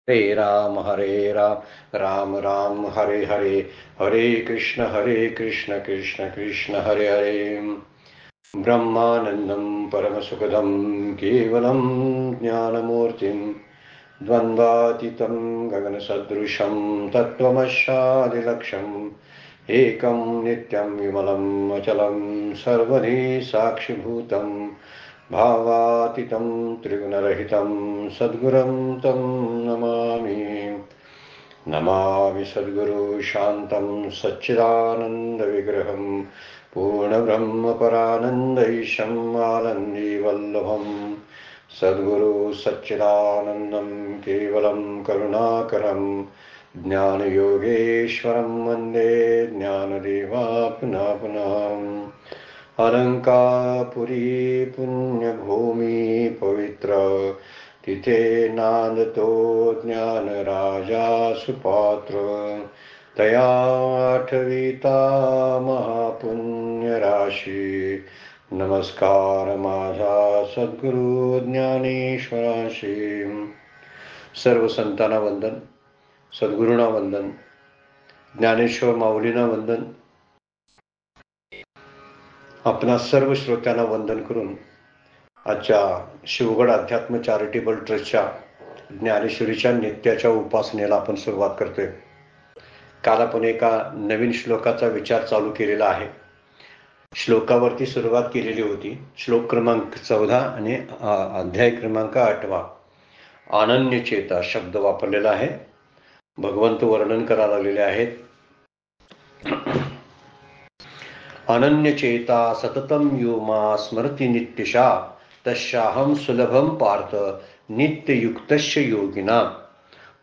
हरे राम राम राम हरे हरे, हरे कृष्ण कृष्ण कृष्ण हरे हरे। ब्रह्मानंदं परमसुखदं केवलं ज्ञानमूर्तिं द्वन्द्वातीतं गगनसदृशं तत्त्वमस्यादिलक्ष्यम् एकं नित्यं विमलम् अचलं सर्वधी साक्षिभूतं भावातीतं त्रिगुणरहितं सद्गुरुं तं नमामि। नमामि सद्गुरु शान्तं सच्चिदानन्दविग्रहं पूर्णब्रह्मपरानन्दैशम् आनन्दीवल्लभं सद्गुरु सच्चिदानन्दं केवलं करुणाकरं ज्ञानयोगेश्वरं वन्दे ज्ञानदेवापुनः पुनः। अलंकापुरी पुण्यभूमि पवित्र तिथे नांदतो ज्ञान राजा सुपात्र तया आठविता महापुण्य राशी नमस्कार माझा सद्गुरु ज्ञानेश्वराशी। सर्व संतांना वंदन, सद्गुरूंना वंदन, ज्ञानेश्वर माऊलींना वंदन, आपणा सर्व श्रोत्यांना वंदन करून आजच्या शिवगड अध्यात्म चॅरिटेबल ट्रस्टच्या ज्ञानेश्वरीच्या नित्याच्या उपासनेला आपण सुरुवात करतोय। काल आपण एका नवीन श्लोकाचा विचार चालू केलेला आहे। श्लोकावरती सुरुवात केलेली होती। श्लोक क्रमांक 14 आणि अध्याय क्रमांक 8 अनन्य चेता शब्द वापरलेला आहे। भगवंत वर्णन करायला लागलेले आहेत। अनन्य चेता सततम यो मा स्मरति नित्यशा तस्याहम सुलभम पार्थ नित्ययुक्तस्य योगिना।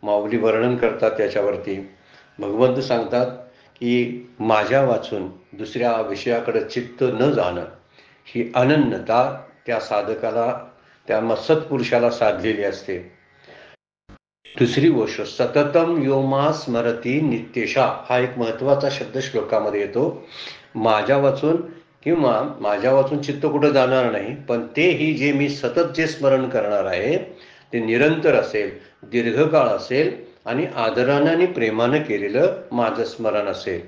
माऊली वर्णन करतात त्याच्यावरती। भगवंत सांगतात की माझ्या वाचून दुसऱ्या विषयाकडे चित्त न जाणं ही अनन्यता त्या साधकाला, त्या सत्पुरुषाला साधलेली असते। दुसरी गोष्ट सततम योमा स्मरती नित्यशा हा एक महत्वाचा शब्द श्लोकामध्ये येतो। माझ्या वाचून किंवा माझ्या वाचून चित्त कुठं जाणार नाही, पण तेही जे मी सतत जे स्मरण करणार आहे ते निरंतर असेल, दीर्घकाळ असेल आणि आदराने आणि प्रेमाने केलेलं माझं स्मरण असेल।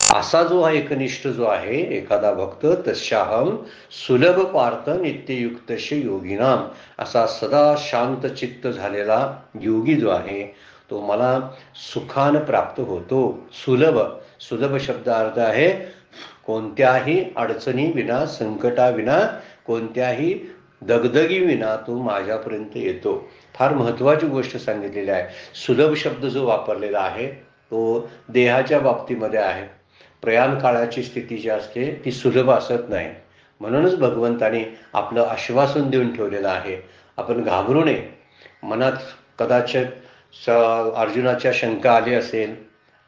असा जो हा एकनिष्ठ जो आहे एखादा भक्त तस्याहम सुलभ पार्थ नित्ययुक्तस्य योगिनाम, असा सदा शांत चित्त झालेला योगी जो आहे तो मला सुखान प्राप्त होतो। सुलभ, सुलभ शब्द अर्थ आहे कोणत्याही अडचणी विना, संकटा विना, कोणत्याही दगदगी विना तो माझ्यापर्यंत येतो। फार महत्वाची गोष्ट सांगितलेली आहे। सुलभ शब्द जो वापरलेला आहे तो देहाच्या बाबतीमध्ये आहे। प्रयाण काळाची स्थिती जी असते ती सुलभ असत नाही। म्हणूनच भगवंताने आपलं आश्वासन देऊन ठेवलेलं आहे, आपण घाबरू नये। मनात कदाचित अर्जुनाच्या शंका आली असेल,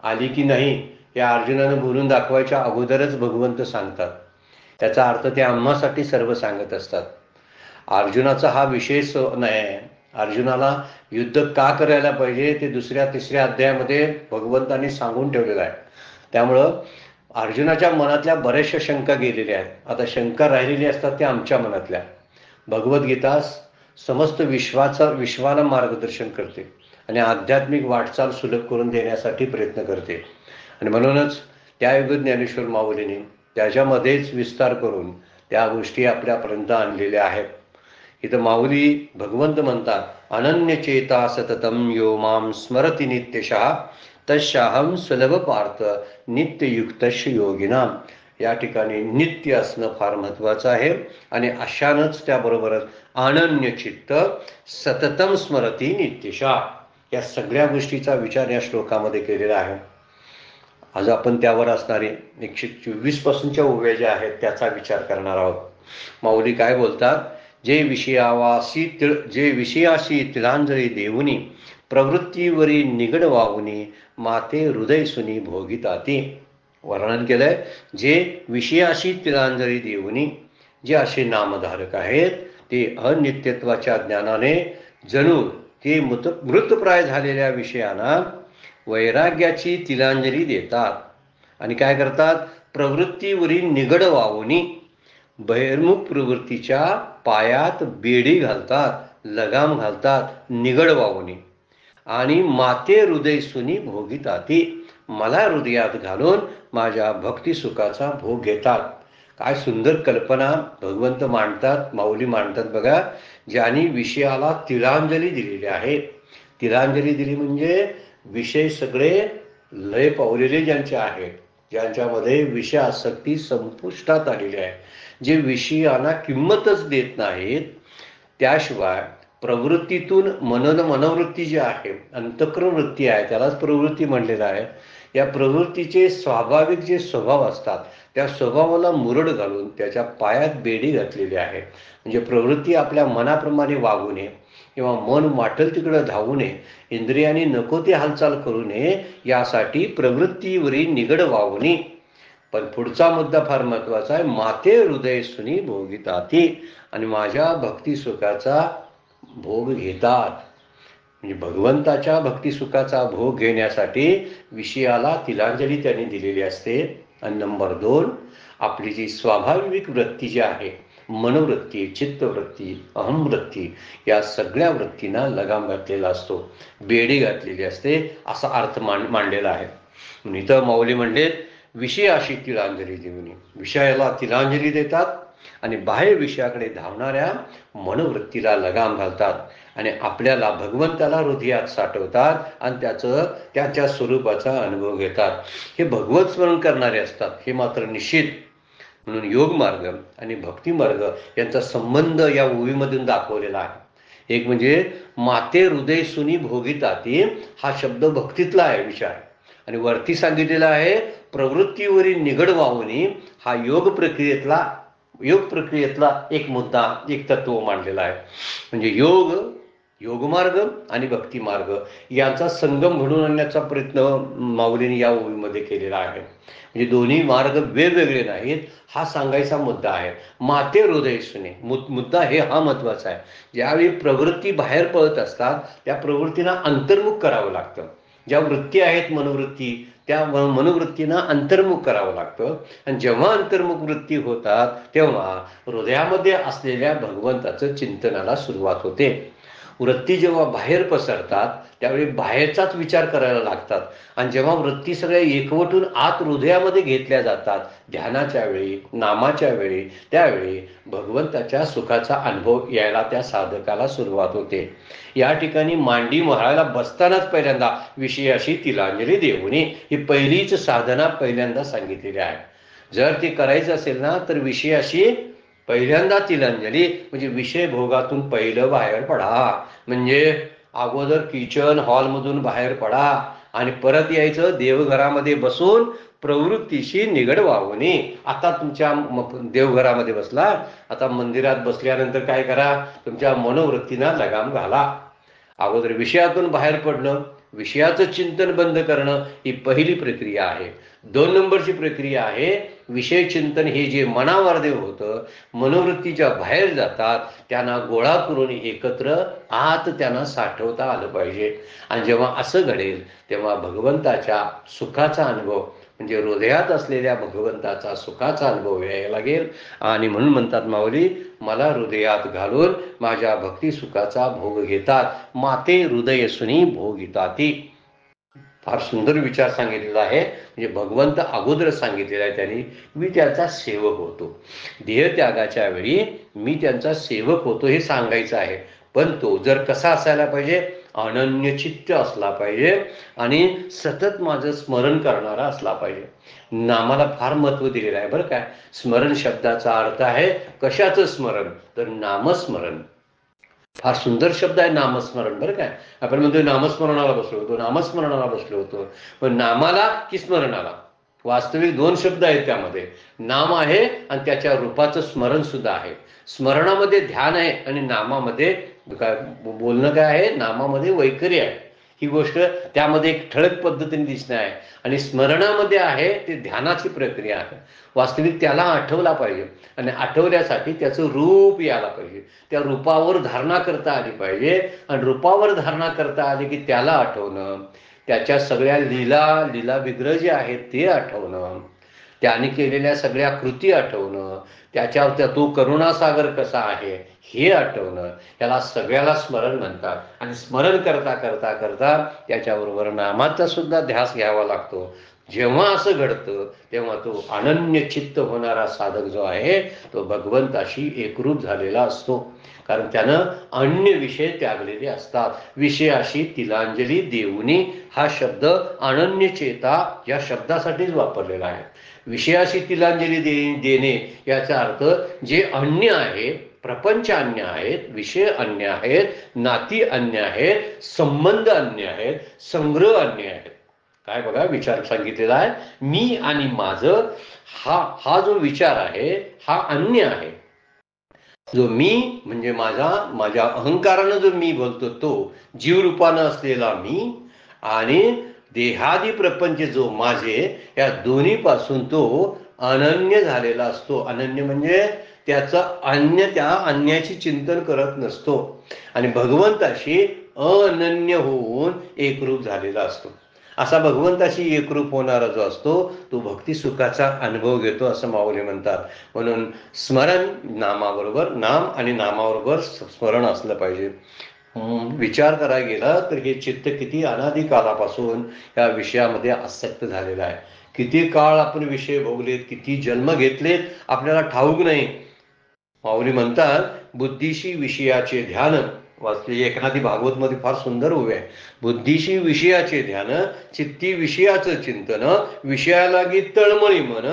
आली की नाही या अर्जुनानं बोलून दाखवायच्या अगोदरच भगवंत सांगतात। त्याचा अर्थ ते आम्हासाठी सर्व सांगत असतात। अर्जुनाचा हा विशेष नाही। अर्जुनाला युद्ध का करायला पाहिजे ते दुसऱ्या तिसऱ्या अध्यायामध्ये भगवंतांनी सांगून ठेवलेलं आहे। त्यामुळं अर्जुनाच्या मनातल्या बऱ्याचशा शंका गेलेल्या आहेत। आता शंका राहिलेली असतात त्या आमच्या मनातल्या। भगवद्गीता समस्त विश्वाला मार्गदर्शन करते आणि आध्यात्मिक वाटचाल सुलभ करून देण्यासाठी प्रयत्न करते। आणि म्हणूनच त्यायोग ज्ञानेश्वर माऊलीने त्याच्यामध्येच विस्तार करून त्या गोष्टी आपल्यापर्यंत आणलेल्या आहेत। इथं माऊली भगवंत म्हणतात अनन्य चेता सततम यो माम स्मरति नित्यशः तस्याहम सुलभ पार्थ नित्ययुक्तस्य योगिनाम। या ठिकाणी नित्य असणं फार महत्वाचं आहे आणि अशानच त्याबरोबरच अनन्य चित्त सततम स्मरति नित्यशः या सगळ्या गोष्टीचा विचार या श्लोकामध्ये केलेला आहे। आज आपण त्यावर असणारे 124 पासूनच्या ओव्या ज्या आहेत त्याचा विचार करणार आहोत। माऊली काय बोलतात, जे विषयाशी तिलांजली देऊनी प्रवृत्तीवरी निगड वाहुनी माते हृदय सुनी भोगिताती। वर्णन केलंय जे विषयाशी तिलांजली देऊनी, जे असे नामधारक आहेत ते अनित्यत्वाच्या ज्ञानाने जणू ते मृतप्राय झालेल्या विषयांना वैराग्याची तिलांजली देतात आणि काय करतात, प्रवृत्तीवरील निगड वाहुनी बहिर्मुख प्रवृत्तीच्या पायात बेडी घालतात, लगाम घालतात, निगड वाहुनी। आणि माते हृदय सुनी भोगिताती, मला हृदयात घालून माझ्या भक्ती सुखाचा भोग घेतात. काय सुंदर कल्पना भगवंत मांडतात, माऊली मांडतात बघा. ज्यांनी विषयाला तिलांजली दिलेली आहे. तिलांजली दिली म्हणजे विषय सगळे लय पावलेले ज्यांचे आहेत, ज्यांच्यामध्ये विषय आसक्ती संपुष्टात आलेली आहे, जे विषयाला किंमतच देत नाहीत, त्याशिवाय प्रवृत्तीतून मनोवृत्ती जी आहे, अंतःकरण वृत्ती आहे, त्यालाच प्रवृत्ती म्हणलेलं आहे. या प्रवृत्तीचे स्वाभाविक जे स्वभाव असतात, त्या स्वभावाला मुरड घालून त्याच्या पायात बेडी घातलेली आहे. म्हणजे प्रवृत्ती आपल्या मनाप्रमाणे वागू नये किंवा मन वाटेल तिकडं धावू नये, इंद्रियांनी नको ते हालचाल करू नये, यासाठी प्रवृत्तीवरील निगड वावणी. पण पुढचा मुद्दा फार महत्वाचा आहे. माते हृदय सुनी भोगिताती, आणि माझ्या भक्ती सुखाचा भोग घेतात. म्हणजे भगवंताच्या भक्ती सुखाचा भोग घेण्यासाठी विषयाला तिलांजली त्यांनी दिलेली असते. आणि नंबर 2, आपली जी स्वाभाविक वृत्ती जी आहे, मनोवृत्ती, चित्तवृत्ती, अहमवृत्ती, या सगळ्या वृत्तींना लगाम घातलेला असतो, बेडी घातलेली असते, असा अर्थ मांडलेला आहे. इथं माऊली म्हणले विषयाशी तिलांजली देऊन, विषयाला तिलांजली देतात आणि बाह्य विषयाकडे धावणाऱ्या मनोवृत्तीला लगाम घालतात आणि आपल्याला भगवंताला हृदयात साठवतात आणि त्याच्या स्वरूपाचा अनुभव घेतात. हे भगवत स्मरण करणारे असतात, हे मात्र निश्चित. म्हणून योग मार्ग आणि भक्ती मार्ग यांचा संबंध या ओवीमधून दाखवलेला आहे. एक म्हणजे माते हृदय सुनी भोगिताती, हा शब्द भक्तीतला आहे विषय, आणि वरती सांगितलेला आहे प्रवृत्तीवरील निगड वावणी, हा योग प्रक्रियेतला एक मुद्दा, एक तत्व मांडलेला आहे. म्हणजे योगमार्ग आणि भक्ती मार्ग यांचा संगम घडवून आणण्याचा प्रयत्न माऊलीने या ओवीमध्ये केलेला आहे. म्हणजे दोन्ही मार्ग वेगवेगळे नाहीत, हा सांगायचा मुद्दा आहे. माते हृदय सुने, मुद्दा हा महत्वाचा आहे. ज्यावेळी प्रवृत्ती बाहेर पळत असतात, त्या प्रवृत्तींना अंतर्मुख करावं लागतं. ज्या वृत्ती आहेत मनोवृत्ती, त्या मनोवृत्तींना अंतर्मुख करावं लागतं. आणि जेव्हा अंतर्मुख वृत्ती होतात, तेव्हा हृदयामध्ये असलेल्या भगवंताचं चिंतनाला सुरुवात होते. वृत्ती जेव्हा बाहेर पसरतात, त्यावेळी बाहेरचाच विचार करायला लागतात. आणि जेव्हा वृत्ती सगळ्या एकवटून आत हृदयामध्ये घेतल्या जातात, ध्यानाच्या वेळी, नामाच्या वेळी, त्यावेळी भगवंताच्या सुखाचा अनुभव यायला त्या साधकाला सुरुवात होते. या ठिकाणी मांडी महाळायला बसतानाच पहिल्यांदा विषयाशी तिलांजली देऊनी, ही पहिलीच साधना पहिल्यांदा सांगितलेली आहे. जर ती करायचं असेल ना, तर विषयाशी पहिल्यांदा तिलांजली, म्हणजे विषय भोगातून पहिलं बाहेर पडा. म्हणजे अगोदर किचन हॉलमधून बाहेर पडा आणि परत यायचं देवघरामध्ये बसून प्रवृत्तीशी निगड वावणे. आता तुमच्या देवघरामध्ये बसला, आता मंदिरात बसल्यानंतर काय करा, तुमच्या मनोवृत्तींना लगाम घाला. अगोदर विषयातून बाहेर पडणं, विषयाचं चिंतन बंद करणं, ही पहिली प्रक्रिया आहे. 2 नंबरची प्रक्रिया आहे विषय चिंतन. हे जे मनावर होतं, मनोवृत्तीच्या बाहेर जातात, त्यांना गोळा करून एकत्र आत त्यांना साठवता आलं पाहिजे. आणि जेव्हा असं घडेल, तेव्हा भगवंताच्या सुखाचा अनुभव, म्हणजे हृदयात असलेल्या भगवंताचा सुखाचा अनुभव यायला लागेल. आणि म्हणून म्हणतात माऊली, मला हृदयात घालून माझ्या भक्ती सुखाचा भोग घेतात. माते हृदय सुनी भोगिताती. फार सुंदर विचार सांगितलेला आहे. म्हणजे भगवंत अगोदर सांगितलेला आहे त्यांनी, मी त्याचा सेवक होतो. देहत्यागाच्या वेळी मी त्यांचा सेवक होतो हे सांगायचं आहे. पण तो जर कसा असायला पाहिजे, अनन्यचित्त असला पाहिजे आणि सतत माझं स्मरण करणारा असला पाहिजे. नामाला फार महत्व दिलेलं आहे बरं काय. स्मरण शब्दाचा अर्थ आहे कशाचं स्मरण, तर नामस्मरण. फार सुंदर शब्द आहे नामस्मरण बरं काय. आपण म्हणतो नामस्मरणाला बसलो होतो, पण नामाला की स्मरणाला, वास्तविक 2 शब्द आहेत त्यामध्ये. नाम आहे आणि त्याच्या रूपाचं स्मरण सुद्धा आहे. स्मरणामध्ये ध्यान आहे आणि नामामध्ये काय बोलणं काय आहे, नामामध्ये वैखरी आहे. ही गोष्ट त्यामध्ये एक ठळक पद्धतीने दिसणं आहे. आणि स्मरणामध्ये आहे ते ध्यानाची प्रक्रिया आहे. वास्तविक त्याला आठवला पाहिजे आणि आठवल्यासाठी त्याचं रूप यायला पाहिजे. त्या रूपावर धारणा करता आली पाहिजे. आणि रूपावर धारणा करता आली की त्याला आठवणं, त्याच्या सगळ्या लीला विग्रह जे आहेत ते आठवणं, त्याने केलेल्या सगळ्या कृती आठवणं, त्याच्यावर तो करुणासागर कसा आहे हे आठवणं, याला सगळ्याला स्मरण म्हणतात. आणि स्मरण करता करता करता त्याच्याबरोबर नामाचा सुद्धा ध्यास घ्यावा लागतो. जेव्हा असं घडतं तेव्हा तो अनन्य चित्त होणारा साधक जो आहे तो भगवंताशी एकरूप झालेला असतो. कारण त्यानं अन्य विषय त्यागलेले असतात. विषयाशी तिलांजली देऊनी हा शब्द अनन्य चेता या शब्दासाठीच वापरलेला आहे. विषयाशी तिलांजली देणे याचा अर्थ जे अन्य आहे, प्रपंच अन्य आहेत, विषय अन्य आहेत, नाती अन्य आहेत, संबंध अन्य आहेत, संग्रह अन्य आहेत. काय बघा विचार सांगितलेला आहे, मी आणि माझं हा जो विचार आहे हा अन्य आहे. जो मी म्हणजे माझ्या अहंकारानं जो मी बोलतो तो जीवरूपानं असलेला मी, आणि देहादी प्रपंच जो माझे, या दोन्ही पासून तो अनन्य झालेला असतो. अनन्य म्हणजे त्या अन्याची चिंतन करत नसतो आणि भगवंताशी अनन्य होऊन एकरूप झालेला असतो. असा भगवंताशी एकरूप होणारा जो असतो तो भक्ती सुखाचा अनुभव घेतो असं माऊली म्हणतात. म्हणून स्मरण नामाबरोबर, नाम आणि नामाबरोबर स्मरण असलं पाहिजे. विचार करायला गेला तर हे चित्त किती अनादी कालापासून या विषयामध्ये आसक्त झालेलं आहे. किती काळ आपण विषय भोगलेत, किती जन्म घेतलेत आपल्याला ठाऊक नाही. माऊली म्हणतात बुद्धीशी विषयाचे ध्यान, वाचले एकनाथी भागवत मध्ये फार सुंदर उभे आहे. बुद्धीशी विषयाचे ध्यान, चित्ती विषयाचं चिंतन, विषयालागी तळमळी मन,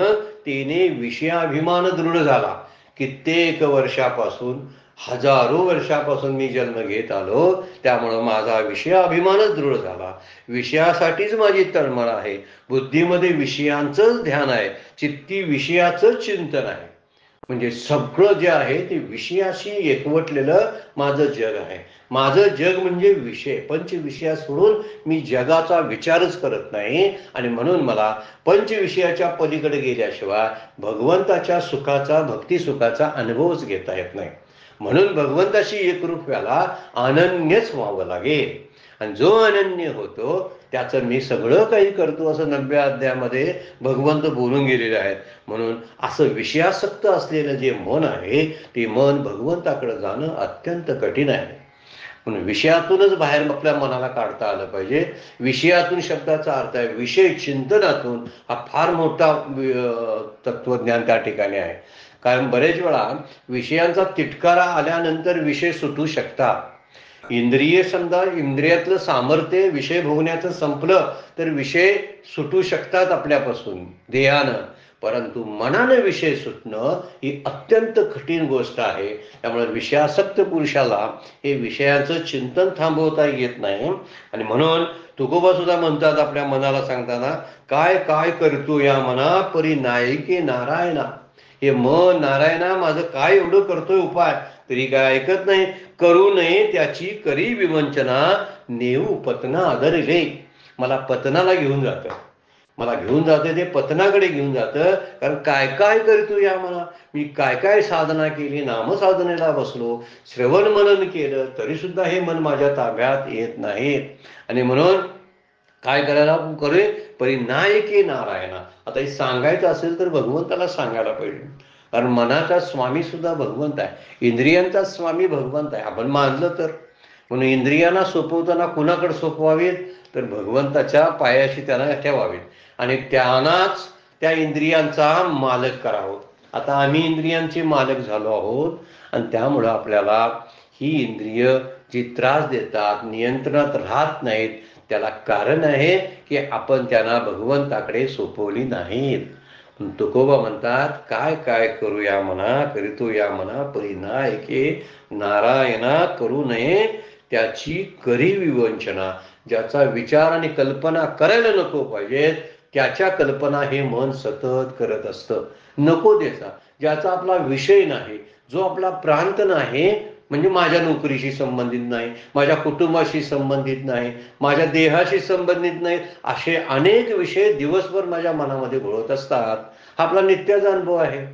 तेने विषयाभिमान दृढ झाला. कित्येक वर्षापासून, हजारो वर्षापासून मी जन्म घेत आलो, त्यामुळं माझा विषय अभिमानच दृढ झाला. विषयासाठीच माझी तळमळ आहे. बुद्धीमध्ये विषयांचंच ध्यान आहे, चित्ती विषयाचं चिंतन आहे. म्हणजे सगळं जे आहे ते विषयाशी एकवटलेलं माझं जग आहे. माझं जग म्हणजे विषय, पंचविषया सोडून मी जगाचा विचारच करत नाही. आणि म्हणून मला पंचविषयाच्या पलीकडे गेल्याशिवाय भगवंताच्या सुखाचा, भक्ती सुखाचा अनुभवच घेता येत नाही. म्हणून भगवंताशी एकरूप व्हायला अनन्यच व्हावं लागेल. आणि जो अनन्य होतो त्याचं मी सगळं काही करतो असं 90 अध्यायामध्ये भगवंत बोलून गेलेले आहेत. म्हणून असं विषयासक्त असलेलं जे मन आहे ते मन भगवंताकडे जाणं अत्यंत कठीण आहे. म्हणून विषयातूनच बाहेर आपल्या मनाला काढता आलं पाहिजे. विषयातून शब्दाचा अर्थ आहे विषय चिंतनातून, हा फार मोठा तत्वज्ञान त्या ठिकाणी आहे. कारण बरेच वेळा विषयांचा तिटकारा आल्यानंतर विषय सुटू शकतात. समजा इंद्रियातलं सामर्थ्य विषय भोगण्याचं संपलं तर विषय सुटू शकतात आपल्यापासून देहानं, परंतु मनानं विषय सुटणं ही अत्यंत कठीण गोष्ट आहे. त्यामुळे विषयासक्त पुरुषाला हे विषयाचं चिंतन थांबवता येत नाही. आणि म्हणून तुकोबा सुद्धा म्हणतात आपल्या मनाला सांगताना, काय काय करतो या मना परी नायिके नारायणा. हे मन नारायणा माझं काय एवढं करतोय उपाय, तरी काय ऐकत नाही. करू नये त्याची करी विवंचना, नेऊ पतना आदरले. मला पतनाला घेऊन जातं, मला घेऊन जाते ते पतनाकडे घेऊन जातं. कारण काय काय करतो या मना, मी काय काय साधना केली, नामसाधनेला बसलो, श्रवण मनन केलं, तरी सुद्धा हे मन माझ्या ताब्यात येत नाहीत. आणि म्हणून काय करायला करे परी नायके नारायणा. आता हे सांगायचं असेल तर भगवंताला सांगायला पाहिजे. कारण मनाचा स्वामी सुद्धा भगवंत आहे, इंद्रियांचा स्वामी भगवंत आहे आपण मानलं तर. म्हणून इंद्रियांना सोपवताना कुणाकडे सोपवावेत तर भगवंताच्या पायाशी त्यांना ठेवावेत आणि त्यांनाच त्या इंद्रियांचा मालक करावं. आता आम्ही इंद्रियांचे मालक झालो आहोत आणि त्यामुळं आपल्याला ही इंद्रिय जी त्रास देतात, नियंत्रणात राहत नाहीत, त्याला कारण आहे की आपण त्यांना भगवंताकडे सोपवली नाहीत. तुकोबा म्हणतात काय काय करू या मना, करीतो या मना परी नायके नारायणा, करू नये त्याची करी विवंचना. ज्याचा विचार आणि कल्पना करायला नको पाहिजे त्याच्या कल्पना हे मन सतत करत असतं. नको त्याचा, ज्याचा आपला विषय नाही, जो आपला प्रांत नाही, म्हणजे माझ्या नोकरीशी संबंधित नाही, माझ्या कुटुंबाशी संबंधित नाही, माझ्या देहाशी संबंधित नाही, असे अनेक विषय दिवसभर माझ्या मनामध्ये घोळत असतात. हा आपला नित्याचा अनुभव आहे.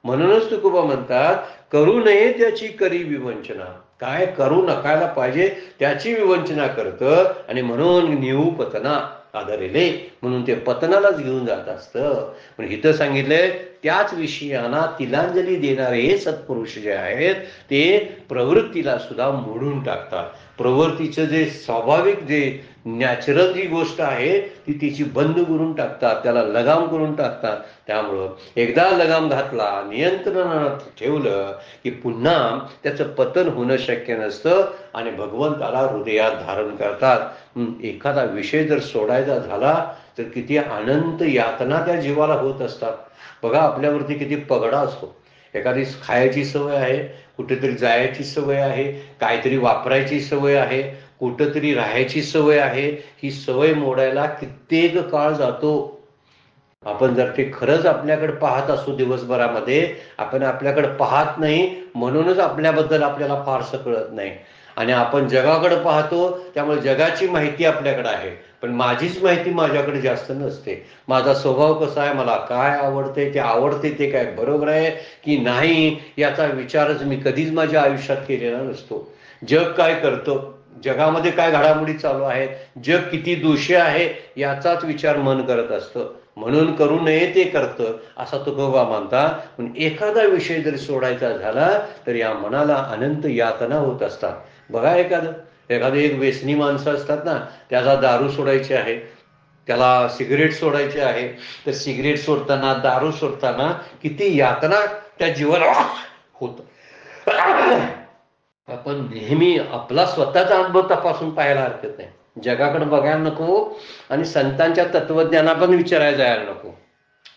म्हणूनच तुकोबा म्हणतात करू नये त्याची करी विवंचना. काय करू नकायला पाहिजे त्याची विवंचना करतं आणि म्हणून नेऊ पतना. आदरिले, म्हणून ते पतनालाच घेऊन जात असतं. पण इथं सांगितलंय त्याच विषयांना तिलांजली देणारे हे सत्पुरुष जे आहेत ते प्रवृत्तीला सुद्धा मोडून टाकतात. प्रवृत्तीचं जे स्वाभाविक जे नॅचरल जी गोष्ट आहे ती तिची बंद करून टाकतात, त्याला लगाम करून टाकतात. त्यामुळं एकदा लगाम घातला, नियंत्रणात ठेवलं की पुन्हा त्याचं पतन होणं शक्य नसतं आणि भगवंताला हृदयात धारण करतात. एखादा विषय जर सोडायचा झाला तर किती अनंत यातना त्या जीवाला होत असतात. बघा आपल्यावरती किती पगडा असतो. एखादी खायची सवय आहे, कुठेतरी जायची सवय आहे, काहीतरी वापरायची सवय आहे, कुठंतरी राहायची सवय आहे. ही सवय मोडायला कित्येक काळ जातो. आपण जर ते खरंच आपल्याकडे पाहत असू दिवसभरामध्ये, आपण आपल्याकडे पाहत नाही म्हणूनच आपल्याबद्दल आपल्याला फारसं कळत नाही. आणि आपण जगाकडे पाहतो त्यामुळे जगाची माहिती आपल्याकडे आहे, पण माझीच माहिती माझ्याकडे जास्त नसते. माझा स्वभाव कसा आहे, मला काय आवडते ते काय बरोबर आहे की नाही याचा विचारच मी कधीच माझ्या आयुष्यात केलेला नसतो. जग काय करतं, जगामध्ये काय घडामोडी चालू आहेत, जग किती दोषी आहे याचाच विचार मन करत असतं. म्हणून करू नये ते करतं असा तुकोबा मानता. पण एखादा विषय जरी सोडायचा झाला तर या मनाला अनंत यातना होत असतात. बघा एखादं एक व्यसनी माणसं असतात ना, त्याला दारू सोडायची आहे, त्याला सिगरेट सोडायचे आहे, तर सिगरेट सोडताना दारू सोडताना किती यातना त्या जीवाला होत. आपण नेहमी आपला स्वतःचा अनुभव तपासून पाहायला हरकत नाही. जगाकडे बघायला नको आणि संतांच्या तत्वज्ञाना पण विचारायला जायला नको.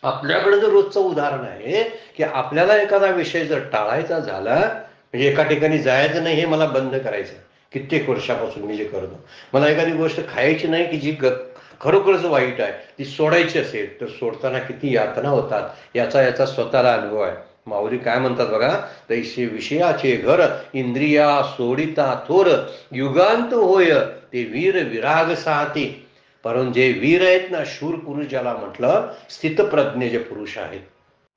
आपल्याकडे जर रोजचं उदाहरण आहे की आपल्याला एखादा विषय जर टाळायचा झाला, म्हणजे एका ठिकाणी जायचं नाही हे मला बंद करायचं, कित्येक वर्षापासून मी जे करतो. मला एखादी गोष्ट खायची नाही की जी खरोखरच वाईट आहे ती सोडायची असेल तर सोडताना किती यातना होतात याचा स्वतःला अनुभव आहे. माऊली काय म्हणतात बघा, तैसे विषयाचे घर इंद्रिया सोडिता थोर युगांत होय ते वीर विराग साहते. परंतु जे वीर आहेत ना, शूर पुरुष ज्याला म्हटलं, स्थितप्रज्ञ जे पुरुष आहेत,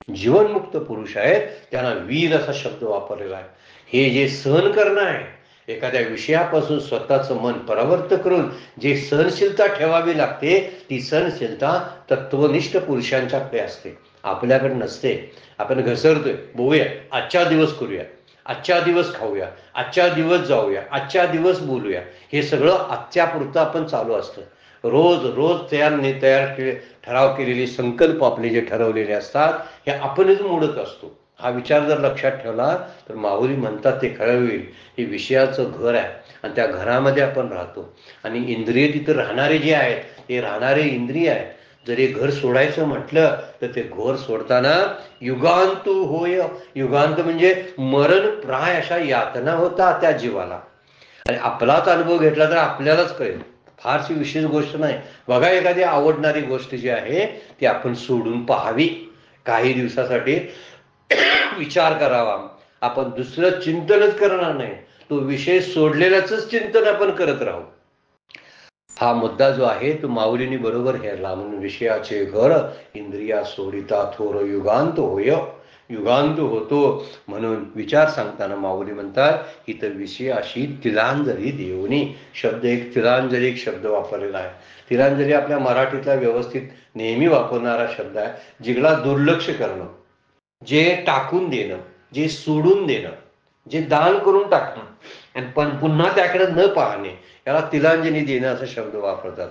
जीवनमुक्त पुरुष आहेत, त्यांना वीर असा शब्द वापरलेला आहे. हे जे सहन करणं आहे, एखाद्या विषयापासून स्वतःचं मन परावर्त करून जे सहनशीलता ठेवावी लागते, ती सहनशीलता तत्वनिष्ठ पुरुषांच्याकडे असते, आपल्याकडे नसते. आपण घसरतोय, बघूया आजच्या दिवस करूया, आजच्या दिवस खाऊया, आजच्या दिवस जाऊया, आजच्या दिवस बोलूया, हे सगळं आजच्या पुरतं आपण चालू असतं. रोज रोज ठराव केलेले संकल्प आपले जे ठरवलेले असतात हे आपणच मोडत असतो. हा विचार जर लक्षात ठेवला तर माऊली म्हणतात ते खरं होईल. हे विषयाचं घर आहे आणि त्या घरामध्ये आपण राहतो आणि इंद्रिय तिथं राहणारे जे आहेत ते राहणारे इंद्रिय आहेत. जर हे घर सोडायचं म्हटलं तर ते घर सोडताना युगांत होय, युगांत म्हणजे मरण प्राय अशा यातना होता त्या जीवाला. आणि आपलाच अनुभव घेतला तर आपल्यालाच कळेल, फारशी विशेष गोष्ट नाही. बघा एखादी आवडणारी गोष्ट जी आहे ती आपण सोडून पाहावी, काही दिवसासाठी विचार करावा. आपण दुसरं चिंतनच करणार नाही, तो विषय सोडलेल्याच चिंतन आपण करत राहू. हा मुद्दा जो आहे तो माऊलींनी बरोबर हेरला. म्हणून विषयाचे घर इंद्रिया सोडिता थोर युगांत होय, युगांत होतो. म्हणून विचार सांगताना माऊली म्हणतात इथं विषयाशी तिलांजली देऊनी शब्द, एक तिलांजली एक शब्द वापरलेला आहे. तिलांजली आपल्या मराठीतला व्यवस्थित नेहमी वापरणारा शब्द आहे. जिगला दुर्लक्ष करणं, जे टाकून देणं, जे सोडून देणं, जे दान करून टाकणं आणि पण पुन्हा त्याकडे न पाहणे, याला तिलांजली देणं असा शब्द वापरतात.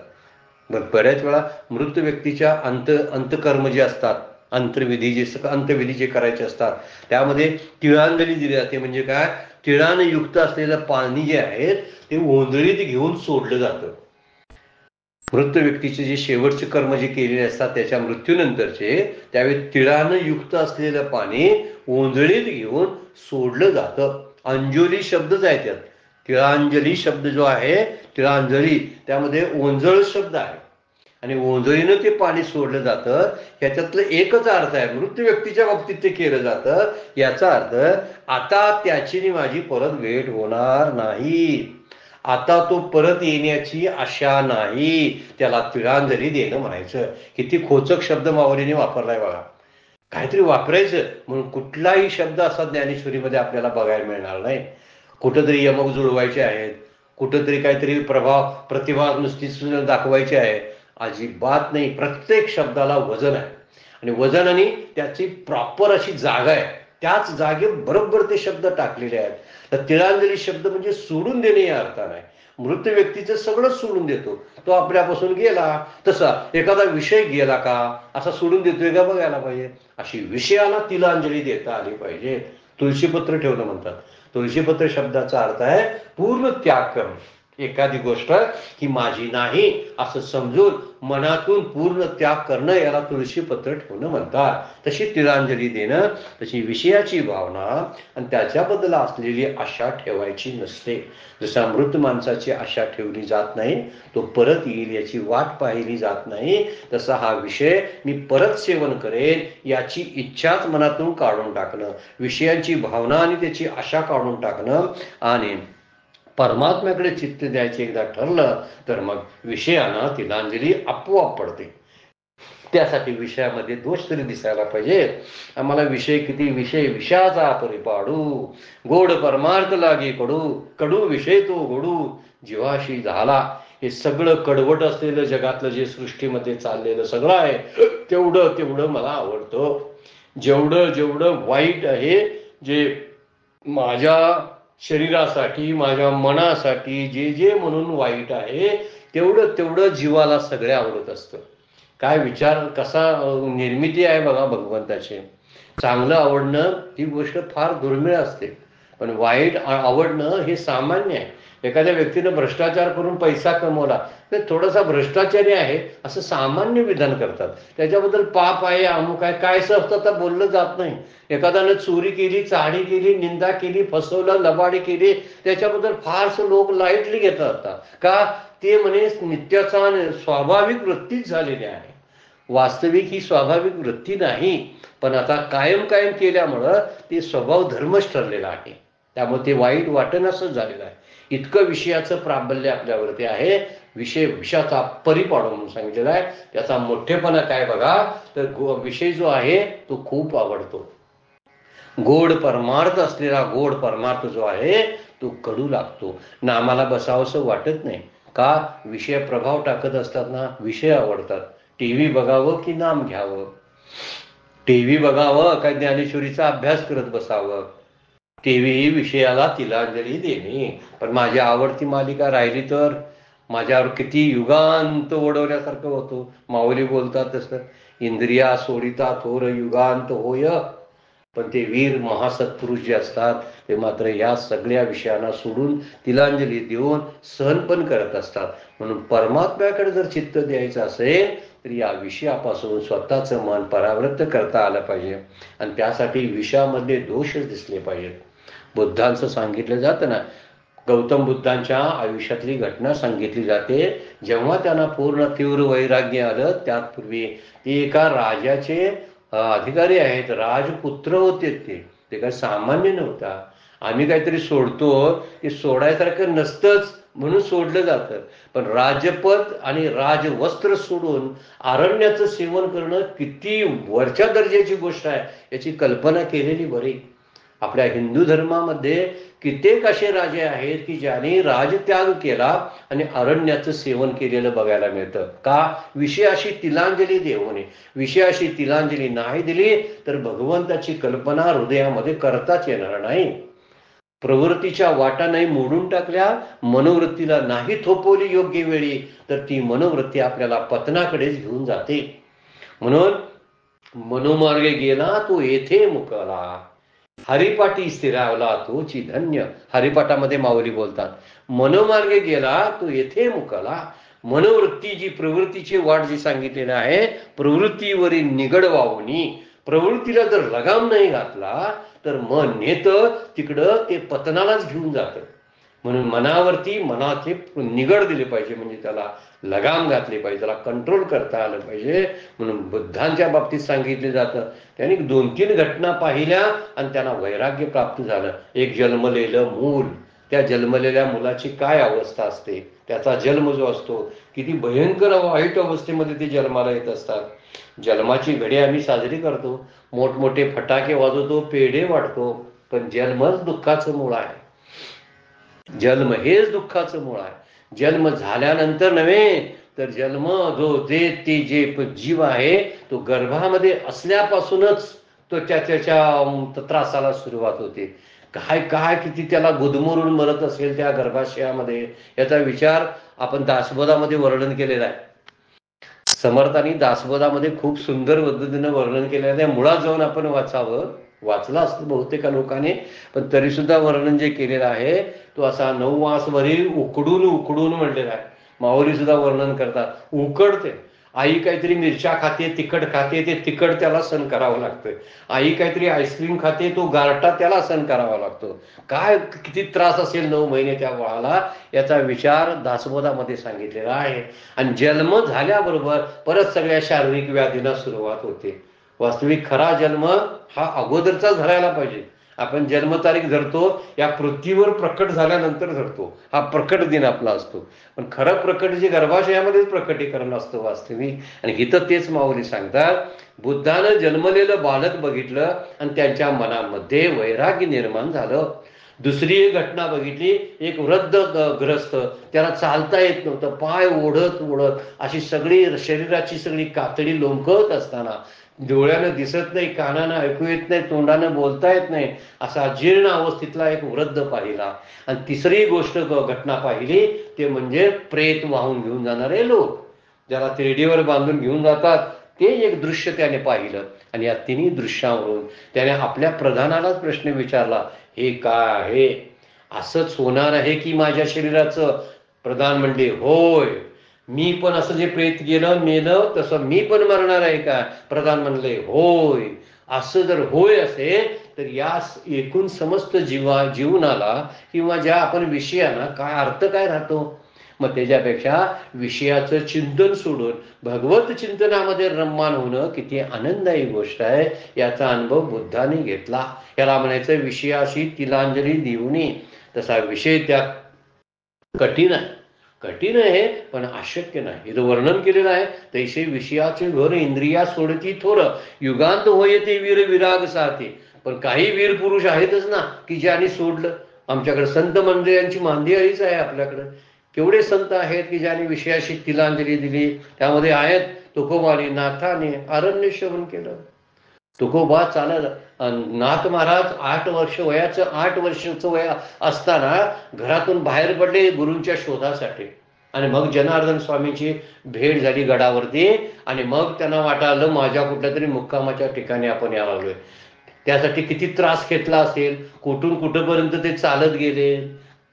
बऱ्याच वेळा मृत व्यक्तीच्या अंतकर्म जे असतात, अंत्यविधी जे करायचे असतात त्यामध्ये तिळांजली दिली जाते. म्हणजे काय, तिळाने युक्त असलेलं पाणी जे आहे ते ओंजळीत घेऊन सोडलं जातं. मृत व्यक्तीचे जे शेवटचे कर्म जे केलेले असतात त्याच्या मृत्यूनंतरचे, त्यावेळी तिळानं युक्त असलेलं पाणी ओंजळीत घेऊन सोडलं जातं. अंजोली शब्दच आहे त्यात. तिळांजली शब्द जो आहे, तिळांजली, त्यामध्ये ओंजळ शब्द आहे आणि ओंजळीनं ते पाणी सोडलं जातं. ह्याच्यातलं एकच अर्थ आहे, मृत व्यक्तीच्या बाबतीत ते केलं जातं. याचा अर्थ आता त्याची माझी परत भेट होणार नाही, आता तो परत येण्याची आशा नाही, त्याला तिळांजली देणं म्हणायचं. किती खोचक शब्द माऊलीने वापरलाय बघा. काहीतरी वापरायचं म्हणून कुठलाही शब्द असा ज्ञानेश्वरीमध्ये आपल्याला बघायला मिळणार नाही. कुठंतरी यमक जुळवायचे आहेत, कुठंतरी काहीतरी प्रतिभा नुसतीच दाखवायची आहे, अजिबात नाही. प्रत्येक शब्दाला वजन आहे आणि वजन आणि त्याची प्रॉपर अशी जागा आहे. त्याच जागे बरोबर ते शब्द टाकलेले आहेत. तर तिळांजली शब्द म्हणजे सोडून देणे या अर्थाने आहे. मृत व्यक्तीचं सगळं सोडून देतो. तो आपल्यापासून गेला, तसा एखादा विषय गेला का असा सोडून देतोय का बघायला पाहिजे. अशी विषयाला तिलांजली देता आली पाहिजे. तुळशीपत्र ठेवलं म्हणतात. तुळशीपत्र शब्दाचा अर्थ आहे पूर्ण त्याग करणे. एखादी गोष्ट ही माझी नाही असं समजून मनातून पूर्ण त्याग करणं याला तुळशीपत्र ठेवणं म्हणतात. तशी तिळांजली देणं, तशी विषयाची भावना आणि त्याच्याबद्दल असलेली आशा ठेवायची नसते. जसा मृत माणसाची आशा ठेवली जात नाही, तो परत येईल याची वाट पाहिली जात नाही, तसा हा विषय मी परत सेवन करेन याची इच्छाच मनातून काढून टाकणं, विषयांची भावना आणि त्याची आशा काढून टाकणं आणि परमात्म्याकडे चित्त द्यायचे एकदा ठरलं तर मग विषयांना तिलांजली आपोआप पडते. त्यासाठी विषयामध्ये दोष तरी दिसायला पाहिजे. आम्हाला विषय किती विषय विषयाचा परिपाडू, गोड परमार्थ लागे कडू, कडू विषय तो गोडू जीवाशी झाला. हे सगळं कडवट असलेलं जगातलं जे सृष्टीमध्ये चाललेलं सगळं आहे तेवढं तेवढं मला आवडतं. जेवढं जेवढं वाईट आहे, जे माझ्या शरीरासाठी माझ्या मनासाठी जे जे म्हणून वाईट आहे तेवढं तेवढं जीवाला सगळे आवडत असतं. काय विचार कसा निर्मिती आहे बघा भगवंताची. चांगलं आवडणं ही गोष्ट फार दुर्मिळ असते, पण वाईट आवडणं हे सामान्य आहे. एखाद्या व्यक्तीनं भ्रष्टाचार करून पैसा कमवला तर थोडासा भ्रष्टाचारी आहे असं सामान्य विधान करतात. त्याच्याबद्दल पाप आहे अमुक आहे काय असतं तर बोललं जात नाही. एखाद्यानं चोरी केली, चाडी केली, निंदा केली, फसवलं, लबाडी केली, त्याच्याबद्दल फारसं लोक लाईटली घेतात का ते म्हणे नित्याचा स्वाभाविक वृत्तीच झालेली आहे. वास्तविक ही स्वाभाविक वृत्ती नाही, पण आता कायम कायम केल्यामुळं ते स्वभाव धर्मच ठरलेला आहे. त्यामुळे ते वाईट वाटणंच झालेलं आहे. इतकं विषयाचं प्राबल्य आपल्यावरती आहे. विषय विषयाचा परिपाडू म्हणून सांगितलेला आहे. त्याचा मोठेपणा काय बघा तर विषय जो आहे तो खूप आवडतो. गोड परमार्थ असलेला गोड परमार्थ जो आहे तो कडू लागतो. नामाला बसावंसं वाटत नाही का विषय प्रभाव टाकत असतात ना, विषय आवडतात. टीव्ही बघावं की नाम घ्यावं, टीव्ही बघावं काय ज्ञानेश्वरीचा अभ्यास करत बसावं, टीव्ही विषयाला तिलांजली देणे. पण माझी आवडती मालिका राहिली तर माझ्यावर किती युगांत ओढवल्यासारखं होतो. माऊली बोलतात तसं, इंद्रिया सोडिता थोर युगांत होय. पण ते वीर महासत्पुरुष जे असतात ते मात्र या सगळ्या विषयांना सोडून तिलांजली देऊन सहन पण करत असतात. म्हणून परमात्म्याकडे जर चित्त द्यायचं असेल तर या विषयापासून स्वतःचं मन परावृत्त करता आलं पाहिजे आणि त्यासाठी विषयामध्ये दोषच दिसले पाहिजेत. बुद्धांचं सांगितलं जातं ना, गौतम बुद्धांच्या आयुष्यातली घटना सांगितली जाते. जेव्हा त्यांना पूर्ण तीव्र वैराग्य आलं त्यापूर्वी ते एका राजाचे अधिकारी आहेत, राजपुत्र होते. ते काय सामान्य नव्हता. आम्ही काहीतरी सोडतो ते सोडायसारखं नसतंच म्हणून सोडलं जातं, पण राजपद आणि राजवस्त्र सोडून अरण्याचं सेवन करणं किती वरच्या दर्जाची गोष्ट आहे याची कल्पना केलेली बरी. आपल्या हिंदू धर्मामध्ये कित्येक असे राजे आहेत की ज्यांनी राजत्याग केला आणि अरण्याचं सेवन केलेलं बघायला मिळतं. का? विषयाशी तिलांजली देऊ नये. विषयाशी तिलांजली नाही दिली तर भगवंताची कल्पना हृदयामध्ये करताच येणार नाही. प्रवृत्तीच्या वाटा नाही मोडून टाकल्या, मनोवृत्तीला नाही थोपवली योग्य वेळी तर ती मनोवृत्ती आपल्याला पतनाकडेच घेऊन जाते. म्हणून मनोमार्गे गेला तो येथे मुकला, हरिपाठी स्थिरावला तोची धन्य. हरिपाठामध्ये माऊली बोलतात, मनोमार्गे गेला तो येथे मुकला. मनोवृत्ती जी प्रवृत्तीची वाट जी सांगितलेली आहे, प्रवृत्तीवरील निगड वावणी, प्रवृत्तीला जर लगाम नाही घातला तर मन नेतं तिकडं ते पतनालाच घेऊन जातं. म्हणून मनाचे निगड दिले पाहिजे, म्हणजे त्याला लगाम घातले पाहिजे, त्याला कंट्रोल करता आलं पाहिजे. म्हणून बुद्धांच्या बाबतीत सांगितले जातं त्यांनी 2-3 घटना पाहिल्या आणि त्यांना वैराग्य प्राप्त झालं. एक जन्मलेलं मूल, त्या जन्मलेल्या मुलाची काय अवस्था असते, त्याचा जन्म जो असतो किती भयंकर वाईट अवस्थेमध्ये ते जन्माला येत असतात. जन्माची घडी आम्ही साजरी करतो, मोठमोठे फटाके वाजवतो, पेढे वाटतो, पण जन्मच दुःखाचं मूळ आहे. जन्म हेच दुःखाचं मूळ आहे. जन्म झाल्यानंतर नव्हे तर जन्म जो ते जे जीव आहे तो गर्भामध्ये असल्यापासूनच तो त्याच्या त्रासाला सुरुवात होते. काय काय किती त्याला गुदमरून मरत असेल त्या गर्भाशयामध्ये, याचा विचार आपण दासबोधामध्ये वर्णन केलेला आहे. समर्थांनी दासबोधामध्ये खूप सुंदर पद्धतीनं वर्णन केलेलं आहे. मुळात जाऊन आपण वाचावं, वाचलं असतं बहुतेक लोकांनी, पण तरी सुद्धा वर्णन जे केलेलं आहे तो असा 9 मासभरी उकडून उकडून म्हणलेला आहे. माऊली सुद्धा वर्णन करतात उकडते. आई काहीतरी मिरच्या खाते, तिखट खाते, ते तिखट त्याला सहन करावं लागतं. आई काहीतरी आईस्क्रीम खाते, तो गारटा त्याला सहन करावा लागतो. काय किती त्रास असेल 9 महिने त्या बाळाला, याचा विचार दासबोधामध्ये सांगितलेला आहे. आणि जन्म झाल्याबरोबर परत सगळ्या शारीरिक व्याधींना सुरुवात होते. वास्तविक खरा जन्म हा अगोदरचा धरायला पाहिजे. आपण जन्मतारीख धरतो या पृथ्वीवर प्रकट झाल्यानंतर धरतो, हा प्रकट दिन आपला असतो. पण खरं प्रकट जे गर्भाशयामध्येच प्रकटीकरण असतं वास्तविक. आणि इथं तेच माऊली सांगतात, बुद्धानं जन्मलेलं बालक बघितलं आणि त्यांच्या मनामध्ये वैराग्य निर्माण झालं. दुसरी एक घटना बघितली, एक वृद्ध ग्रस्त, त्याला चालता येत नव्हतं, पाय ओढत ओढत अशी सगळी शरीराची सगळी कातडी लोंबकत असताना, डोळ्यानं दिसत नाही, कानानं ऐकू येत नाही, तोंडानं बोलता येत नाही, असा जीर्ण अवस्थेतला एक वृद्ध पाहिला. आणि तिसरी गोष्ट घटना पाहिली ते म्हणजे प्रेत वाहून घेऊन जाणारे लोक, ज्याला तिरडीवर बांधून घेऊन जातात, ते एक दृश्य त्याने पाहिलं. आणि या तिन्ही दृश्यावरून त्याने आपल्या प्रधानालाच प्रश्न विचारला, हे काय आहे? असंच होणार आहे की माझ्या शरीराचं? प्रधान म्हणले, होय, मी पण असं जे प्रेत गेलं मेलं तसं मी पण मरणार आहे का? प्रधान म्हणले, होय. असं जर होय असेल तर या एकूण समस्त जीवनाला किंवा ज्या आपण विषयाना काय अर्थ काय राहतो? मग त्याच्यापेक्षा विषयाचं चिंतन सोडून भगवत चिंतनामध्ये रममान होणं किती आनंददायी गोष्ट आहे, याचा अनुभव बुद्धाने घेतला. याला म्हणायचं विषयाशी तिलांजली देऊनी. तसा विषय त्या कठीण आहे, कठीण आहे पण अशक्य नाही. इथं वर्णन केलेलं आहे, तैसे विषयाचे घर इंद्रिया सोडती थोर, युगांत होय ते वीर विराग साथे. पण काही वीर पुरुष आहेतच ना की ज्यांनी सोडलं. आमच्याकडे संत मंडळींची मांदियाळीच आहे आपल्याकडे. केवढे संत आहेत की ज्यांनी विषयाशी तिलांजली दिली. त्यामध्ये आहेत तुकोबानी नाथाने अरण्य श्रवण केलं. तुकोबा चालत, नाथ महाराज 8 वर्षाचं वय असताना घरातून बाहेर पडले गुरूंच्या शोधासाठी. आणि मग जनार्दन स्वामींची भेट झाली गडावरती. आणि मग त्यांना वाटायला माझ्या कुठल्या तरी मुक्कामाच्या ठिकाणी आपण यायला लागलोय. त्यासाठी किती त्रास घेतला असेल, कुठून कुठपर्यंत ते चालत गेले,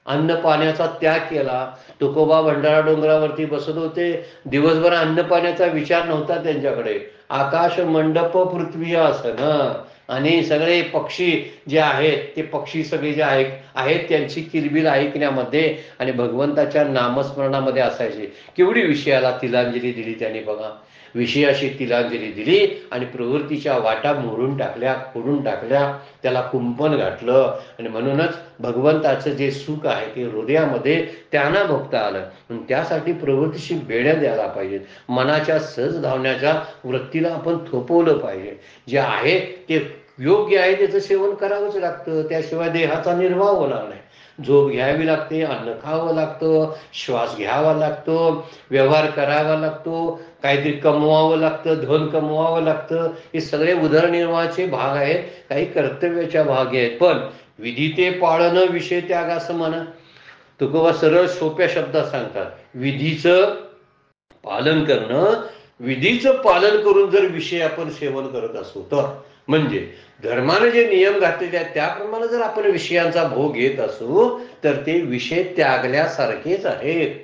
अन्न पाण्याचा त्याग केला. तुकोबा भंडारा डोंगरावरती बसत होते, दिवसभर अन्न पाण्याचा विचार नव्हता त्यांच्याकडे. आकाश मंडप पृथ्वी आसन आणि सगळे पक्षी जे आहेत ते पक्षी सगळे जे आहेत त्यांची किलबिल ऐकण्यामध्ये आणि भगवंताच्या नामस्मरणामध्ये असायचे. केवढी विषयाला तिलांजली दिली त्याने बघा. विषयाशी तिलांजली दिली आणि प्रवृत्तीच्या वाटा मोडून टाकल्या, फोडून टाकल्या, त्याला कुंपण घातलं. आणि म्हणूनच भगवंताचं जे सुख आहे ते हृदयामध्ये त्यांना भोगता आलं. त्यासाठी प्रवृत्तीशी बेड्या द्यायला पाहिजेत. मनाच्या सहज धावण्याच्या वृत्तीला आपण थोपवलं पाहिजे. जे आहे ते योग्य आहे त्याचं सेवन करावंच लागतं, त्याशिवाय देहाचा निर्वाह होणार नाही. झोप घ्यावी लागते, अन्न खावं लागतं, श्वास घ्यावा लागतो, व्यवहार करावा लागतो, काहीतरी कमवावं लागतं, धन कमवावं लागतं. हे सगळे उदरनिर्वाहाचे भाग आहेत, काही कर्तव्याच्या भाग आहेत. पण विधी ते पाळणं विषय त्याग असं म्हणा. तुकोबा सरळ सोप्या शब्दात सांगतात, विधीचं पालन करणं, विधीचं पालन करून जर विषय आपण सेवन करत असू तर, म्हणजे धर्माने जे नियम घातलेले आहेत त्याप्रमाणे जर आपण विषयांचा भोग घेत असू तर ते विषय त्यागल्यासारखेच आहेत.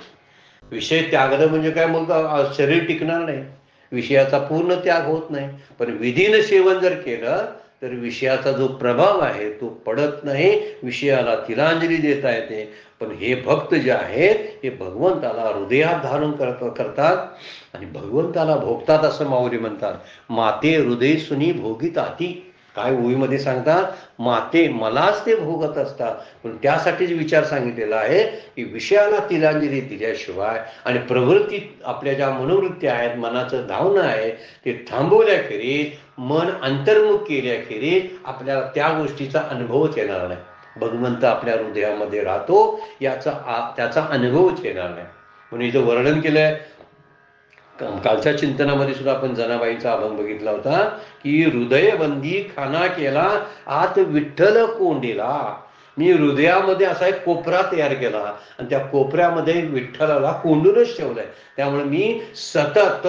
विषय त्यागणं म्हणजे काय, मग शरीर टिकणार नाही, विषयाचा पूर्ण त्याग होत नाही. पण विधीनं सेवन जर केलं तर विषयाचा जो प्रभाव आहे तो पडत नाही, विषयाला तिलांजली देता येते. पण हे भक्त जे आहेत हे भगवंताला हृदयात धारण करतात आणि भगवंताला भोगतात असं माऊली म्हणतात. माते हृदय सुनी भोगिताती. काय ओळीमध्ये सांगतात, माते मलाच ते भोगत असतात. पण त्यासाठीच विचार सांगितलेला आहे की विषयाला तिलांजली दिल्याशिवाय आणि प्रवृत्ती आपल्या ज्या मनोवृत्ती आहेत, मनाचं धावणं आहे ते थांबवल्याखेरीज, मन अंतर्मुख केल्याखेरीज आपल्याला त्या गोष्टीचा अनुभवच येणार नाही. भगवंत आपल्या हृदयामध्ये राहतो त्याचा अनुभवच येणार नाही. म्हणून इथं वर्णन केलंय, कालच्या चिंतनामध्ये सुद्धा आपण जनाबाईचा अभंग बघितला होता की हृदयबंदी खाना केला आत विठ्ठल कोंडीला. मी हृदयामध्ये असा एक कोपरा तयार केला आणि त्या कोपऱ्यामध्ये विठ्ठलाला कोंडूनच ठेवलंय. त्यामुळे मी सतत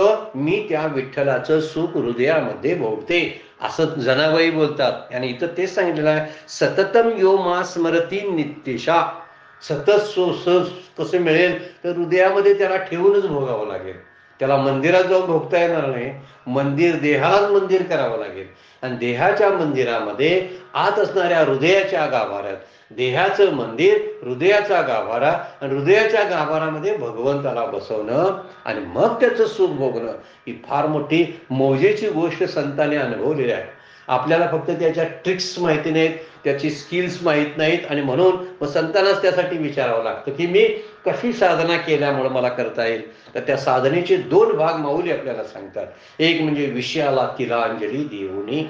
त्या विठ्ठलाचं सुख हृदयामध्ये भोगते असं जनाबाई बोलतात. आणि इथं तेच सांगितलेलं आहे, सततम यो मा स्मरती नित्यशा. सतत कसं मिळेल तर हृदयामध्ये त्याला ठेवूनच भोगावं लागेल. त्याला मंदिरात जाऊन भोगता येणार नाही. मंदिर देहालाच मंदिर करावं लागेल आणि देहाच्या मंदिरामध्ये आत असणाऱ्या हृदयाच्या गाभाऱ्यात, देहाचं मंदिर हृदयाचा गाभारा आणि हृदयाच्या गाभारामध्ये भगवंताला बसवणं आणि मग त्याचं सुख भोगणं ही फार मोठी मौजेची गोष्ट संतांनी अनुभवलेली आहे. आपल्याला फक्त त्याच्या ट्रिक्स माहिती नाहीत, त्याची स्किल्स माहीत नाहीत आणि म्हणून मग संतांनाच त्यासाठी विचारावं लागतं की मी कशी साधना केल्यामुळे मला करता येईल. तर त्या साधनेचे दोन भाग माऊली आपल्याला सांगतात. एक म्हणजे विषयाला तिलांजली देऊनी,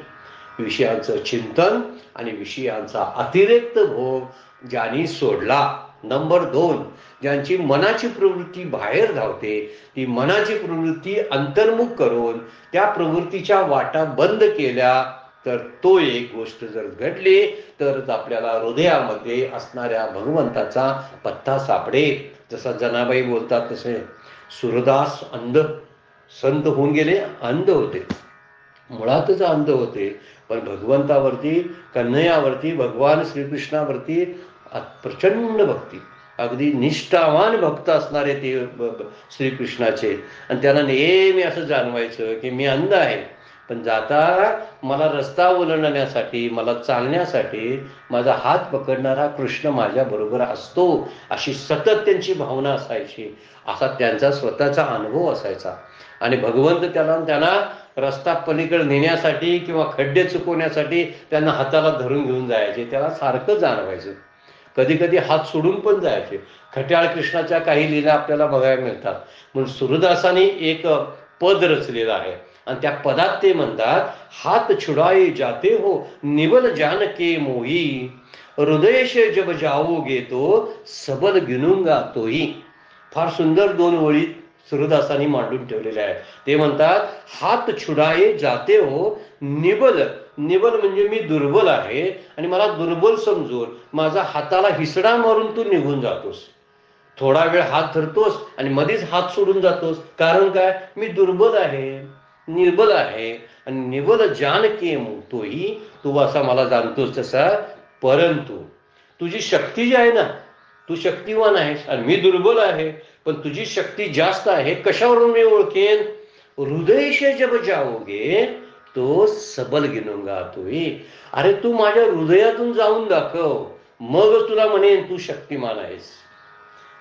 विषयांचं चिंतन आणि विषयांचा अतिरिक्त भोग ज्यांनी सोडला. नंबर 2, ज्यांची मनाची प्रवृत्ती बाहेर धावते, ती मनाची प्रवृत्ती अंतर्मुख करून त्या प्रवृत्तीच्या वाटा बंद केल्या तर तो एक गोष्ट जर घडली तरच आपल्याला हृदयामध्ये असणाऱ्या भगवंताचा पत्ता सापडेल. जसा जनाबाई बोलतात तसे सूरदास अंध संत होऊन गेले, अंध होते, मुळातच अंध होते, पण भगवंतावरती, कन्हैयावरती, भगवान श्रीकृष्णावरती प्रचंड भक्ती, अगदी निष्ठावान भक्त असणारे ते श्रीकृष्णाचे. आणि त्यांना नेहमी असं जाणवायचं की मी अंध आहे, पण जाता मला रस्ता ओलांडण्यासाठी, मला चालण्यासाठी माझा हात पकडणारा कृष्ण माझ्या बरोबर असतो, अशी सतत त्यांची भावना असायची. असा त्यांचा स्वतःचा अनुभव असायचा. आणि भगवंत त्यांना रस्ता पलीकडे नेण्यासाठी किंवा खड्डे चुकवण्यासाठी त्यांना हाताला धरून घेऊन जायचे. त्याला सारखं जाणवायचं. कधी कधी हात सोडून पण जायचे. खट्याळ कृष्णाच्या काही लीला आपल्याला बघायला मिळतात. म्हणून सूरदासांनी एक पद रचलेलं आहे आणि त्या पदात ते म्हणतात, हात छुड़ाए जाते हो निबल जान के मोही, हृदय से जब जाओगे तो सबल गिनूंगा तोही. फार सुंदर 2 ओळी सूरदासांनी मांडून ठेवलेल्या आहेत. ते म्हणतात, हात छुड़ाए जाते हो निबल, निबल म्हणजे मी दुर्बल आहे आणि मला दुर्बल समजून माझा हाताला हिसडा मारून तू निघून जातोस. थोडा वेळ हात धरतोस आणि मध्येच हात सोडून जातोस. कारण काय? मी दुर्बल आहे, निर्बल आहे. आणि निबल जान के तोही, तू असा मला जाणतोस तसा, परंतु तुझी शक्ती जी आहे ना, तू शक्तिवान आहेस आणि मी दुर्बल आहे, पण तुझी शक्ती जास्त आहे. कशावरून मी ओळखेन? हृदय से जब जाओगे तो सबल गिनूंगा तोही. अरे तू माझ्या हृदयातून जाऊन दाखव, मग तुला म्हणेन तू शक्तिमान आहेस.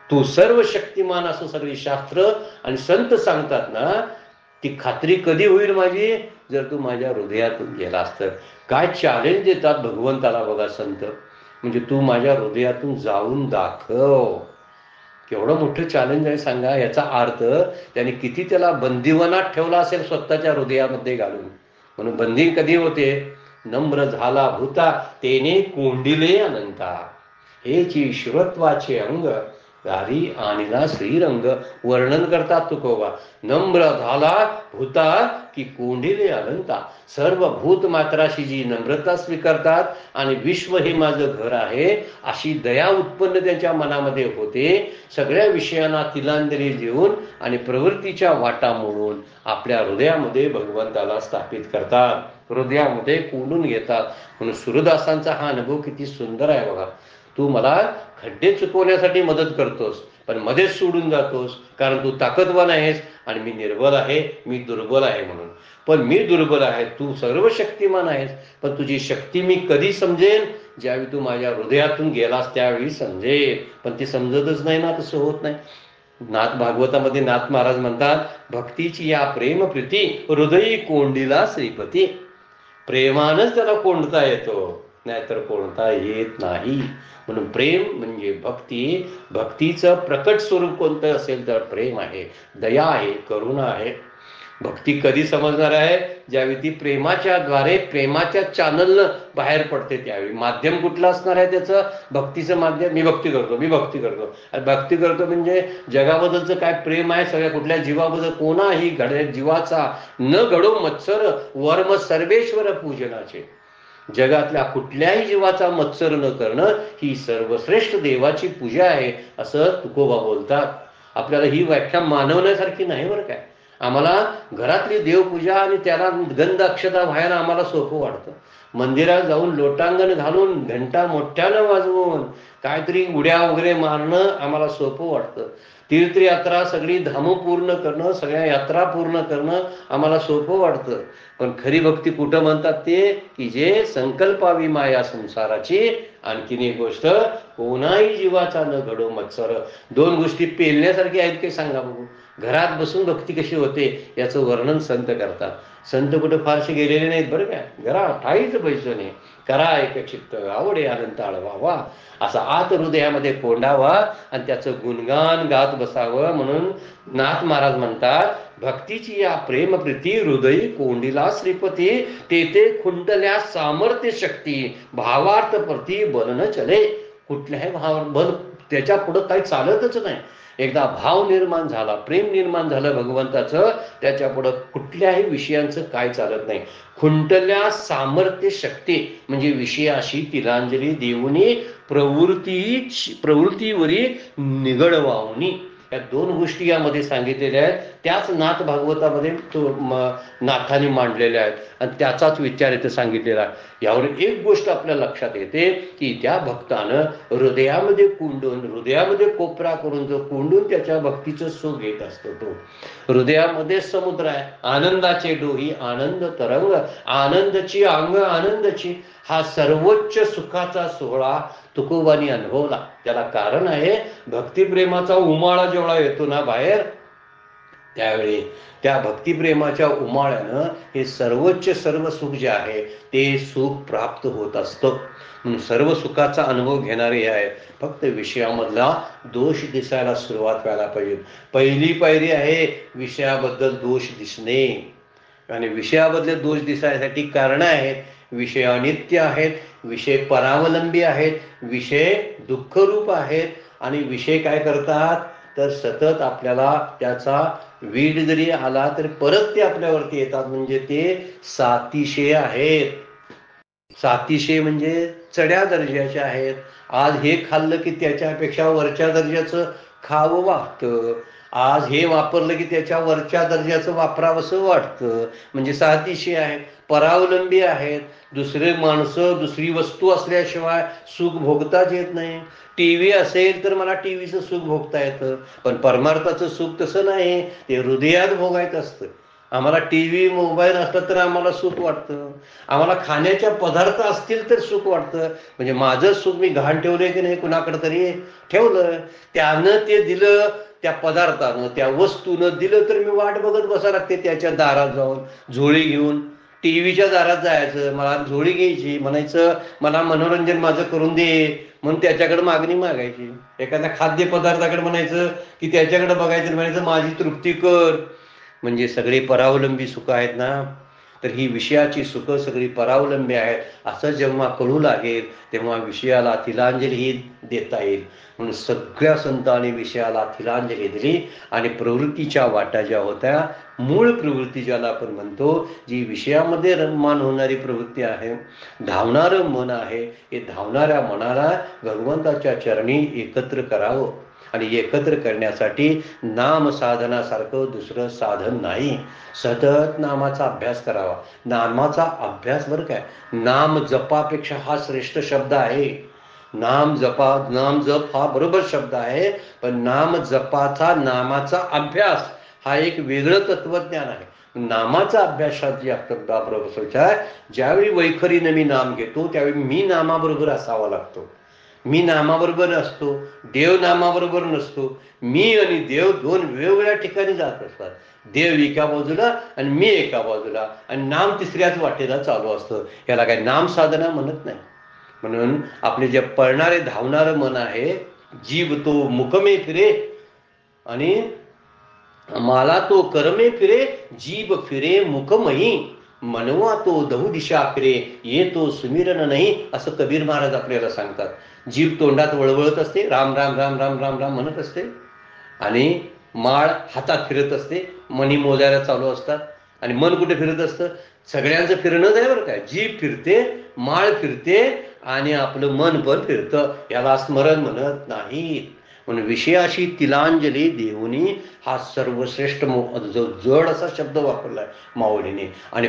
तू सर्व शक्तिमान असं सगळी शास्त्र आणि संत सांगतात ना, ती खात्री कधी होईल माझी? जर तू माझ्या हृदयातून गेलास तर. काय चॅलेंज देतात भगवंताला बघा संत, म्हणजे तू माझ्या हृदयातून जाऊन दाखव. केवढं मोठं चॅलेंज आहे सांगा. याचा अर्थ त्याने किती त्याला बंदिवनात ठेवला असेल स्वतःच्या हृदयामध्ये घालून. म्हणून बंदी कधी होते? नम्र झाला भूता तेने कोंडिले अनंता, हेची शिवत्वाचे अंग गारी आणला श्रीरंग. वर्णन करतात तुकोबा, नम्र झाला भूता की कोंडिले अनंता. सर्व भूत मात्राशी जी नम्रता स्वीकारतात आणि विश्व हे माझं घर आहे अशी दया उत्पन्न त्यांच्या मनामध्ये होते. सगळ्या विषयांना तिलांजली देऊन आणि प्रवृत्तीच्या वाटा मोडून आपल्या हृदयामध्ये भगवंताला स्थापित करतात, हृदयामध्ये कोंडून घेतात. म्हणून सूरदासांचा हा अनुभव किती सुंदर आहे बघा. तू मला खड्डे चुकवण्यासाठी मदत करतोस, पण मध्येच सोडून जातोस, कारण तू ताकदवान आहेस आणि मी निर्बल आहे, मी दुर्बल आहे म्हणून. पण मी दुर्बल आहे, तू सर्व शक्तिमान आहेस. पण तुझी शक्ती मी कधी समजेन? ज्यावेळी तू माझ्या हृदयातून गेलास त्यावेळी समजेल. पण ती समजतच नाही ना, तसं होत नाही. नाथ भागवतामध्ये नाथ महाराज म्हणतात, भक्तीची या प्रेम प्रीती हृदयी कोंडीला श्रीपती. प्रेमानच त्याला कोंडता येतो, नाहीतर कोणता येत नाही. म्हणून प्रेम म्हणजे भक्ती. भक्तीचं प्रकट स्वरूप कोणतं असेल तर प्रेम आहे, दया आहे, करुणा आहे. भक्ती कधी समजणार आहे? ज्यावेळी ती प्रेमाच्या द्वारे, प्रेमाच्या चॅनलनं बाहेर पडते त्यावेळी. माध्यम कुठलं असणार आहे त्याचं? भक्तीचं माध्यम. मी भक्ती करतो, मी भक्ती करतो. भक्ती करतो म्हणजे जगाबद्दलचं काय प्रेम आहे? सगळ्या कुठल्या जीवाबद्दल कोणाही जीवाचा न घडो मत्सर वर्म सर्वेश्वर पूजनाचे. जगातल्या कुठल्याही जीवाचा मत्सर न करणं ही सर्वश्रेष्ठ देवाची पूजा आहे, असं तुकोबा बोलतात. आपल्याला ही व्याख्या मानवण्यासारखी नाही बरं काय. आम्हाला घरातली देवपूजा आणि त्याला गंध अक्षता व्हायला आम्हाला सोपं वाटतं. मंदिरात जाऊन लोटांगण घालून घंटा मोठ्यानं वाजवून काहीतरी उड्या वगैरे मारणं आम्हाला सोपं वाटतं. तीर्थयात्रा सगळी धामं पूर्ण करणं, सगळ्या यात्रा पूर्ण करणं आम्हाला सोपं वाटतं. पण खरी भक्ती कुठं म्हणतात ते? की जे संकल्पावी माया संसाराची. आणखीन एक गोष्ट, कोणाही जीवाचा न घडो मत्सर. दोन गोष्टी पेलण्यासारख्या आहेत की सांगा बघू. घरात बसून भक्ती कशी होते याचं वर्णन संत करतात. संत कुठं फारसे गेलेले नाहीत बरं काय. घरात ठाईच बैसणे करा एक चित्त आवडे आनंद आळवावा, असा आत हृदयामध्ये कोंडावा आणि त्याचं गुणगान गात बसावं. म्हणून नाथ महाराज म्हणतात, भक्तीची या प्रेम प्रीती हृदयी कोंडीला श्रीपती, तेथे खुंटल्या सामर्थ्य शक्ती भावार्थ प्रती बल न चले. कुठल्याही भाव बल त्याच्या पुढं काही चालतच नाही. एकदा भाव निर्माण झाला, प्रेम निर्माण झालं भगवंताचं, त्याच्या पुढं कुठल्याही विषयांचं काय चालत नाही. खुंटल्या सामर्थ्य शक्ती म्हणजे विषयाशी तिलांजली देऊनी प्रवृत्तीवरी निगडवावनी. या दोन गोष्टी यामध्ये सांगितलेल्या आहेत. त्याच नाथ भागवतामध्ये नाथाने मांडलेल्या आहेत आणि त्याचाच विचार इथे सांगितलेला आहे. यावर एक गोष्ट आपल्या लक्षात येते की त्या भक्तानं हृदयामध्ये कुंडून, हृदयामध्ये कोपरा करून जो कुंडून त्याच्या भक्तीचं सुख घेत असतो, तो हृदयामध्ये समुद्र आहे. आनंदाचे डोही आनंद तरंग, आनंदची अंग आनंदची, हा सर्वोच्च सुखाचा सोहळा तुकोबांनी अनुभवला. त्याला कारण आहे, भक्तिप्रेमाचा उमाळा जेवढा येतो ना बाहेर, त्यावेळी त्या भक्तिप्रेमाच्या उमाळ्यानं हे सर्वोच्च सर्व सुख जे आहे ते सुख प्राप्त होत असतं. म्हणून सर्व सुखाचा अनुभव घेणारे हे आहे. फक्त विषयामधला दोष दिसायला सुरुवात व्हायला पाहिजे. पहिली पायरी आहे विषयाबद्दल दोष दिसणे. आणि विषयाबद्दल दोष दिसायसाठी कारणं आहेत. विषय अनित्य आहेत, विषय परावलंबी आहेत, विषय दुःखरूप आहेत आणि विषय काय करतात तर सतत आपल्याला त्याचा वीड जरी आला तरी परत ते आपल्यावरती येतात. म्हणजे ते सातिशय आहेत. सातिशय म्हणजे चढ्या दर्जाचे आहेत. आज हे खाल्लं की त्याच्यापेक्षा वरच्या दर्जाचं खावं वाटतं, आज हे वापरलं की त्याच्या वरच्या दर्जाचं वापरावंसं वाटतं. म्हणजे सातिशय आहेत, परावलंबी आहेत. दुसरे माणसं, दुसरी वस्तू असल्याशिवाय सुख भोगताच येत नाही. टीव्ही असेल तर मला टीव्हीचं सुख भोगता येतं, पण परमार्थाचं सुख तसं नाही, ते हृदयात भोगायचं असतं. आम्हाला टीव्ही मोबाईल असला तर आम्हाला सुख वाटतं, आम्हाला खाण्याच्या पदार्थ असतील तर सुख वाटतं. म्हणजे माझं सुख मी घाण ठेवलंय की नाही कुणाकडे तरी ठेवलं, त्यानं ते दिलं, त्या पदार्थानं त्या वस्तूनं दिलं तर मी वाट बघत बसा लागते त्याच्या दारात जाऊन झोळी घेऊन. टीव्हीच्या दारात जायचं, मला झोळी घ्यायची, म्हणायचं मला मनोरंजन माझं करून दे, म्हणून त्याच्याकडे मागणी मागायची. एखाद्या खाद्यपदार्थाकडे म्हणायचं की त्याच्याकडे बघायचं, म्हणायचं माझी तृप्ती कर. म्हणजे सगळी परावलंबी सुख आहेत ना, तर ही विषयाची सुख सगळी परावलंबी आहेत असं जेव्हा कळू लागेल तेव्हा विषयाला तिलांजली ही देता येईल. म्हणून सगळ्या संतांनी विषयाला तिलांजली दिली आणि प्रवृत्तीच्या वाटा ज्या होत्या, मूळ प्रवृत्ती ज्याला आपण म्हणतो, जी विषयामध्ये रममाण होणारी प्रवृत्ती आहे, धावणारं मन आहे, हे धावणाऱ्या मनाला भगवंताच्या चरणी एकत्र करावं. आणि एकत्र करण्यासाठी नाम साधनासारखं दुसरं साधन नाही. सतत नामाचा अभ्यास करावा. नामाचा अभ्यास बरं काय, नाम जपापेक्षा हा श्रेष्ठ शब्द आहे. नाम जप हा बरोबर शब्द आहे, पण नाम जपाचा, नामाचा अभ्यास हा एक वेगळं तत्वज्ञान आहे. नामाचा अभ्यासाची बरोबर, ज्यावेळी वैखरीने मी नाम घेतो त्यावेळी मी नामाबरोबर असावा लागतो. मी नामाबरोबर असतो, देव नामाबरोबर नसतो. मी आणि देव दोन वेगवेगळ्या ठिकाणी जात असतात. देव एका बाजूला आणि मी एका बाजूला, आणि नाम तिसऱ्याच वाटेला चालू असतं. याला काही नाम साधना म्हणत नाही. म्हणून आपले जे पळणारे धावणारं मन आहे, जीव तो मुकमे फिरे आणि मला तो कर्मे फिरे जीभ फिरे मुखमही, मनवा तो दहू दिशा फिरे येतो सुमिरन नाही, असं कबीर महाराज आपल्याला सांगतात. जीभ तोंडात वळवळत असते, राम राम राम राम राम राम म्हणत असते, आणि माळ हातात फिरत असते, मनी मोजायला चालू असतात, आणि मन कुठे फिरत असतं? सगळ्यांचं फिरणं आहे बरं काय. जीभ फिरते, माळ फिरते, आणि आपलं मन पण फिरतं. याला स्मरण म्हणत नाहीत. म्हणून विषयाशी तिलांजली देऊनी हा सर्वश्रेष्ठ जो जड असा शब्द वापरलाय माऊलीने. आणि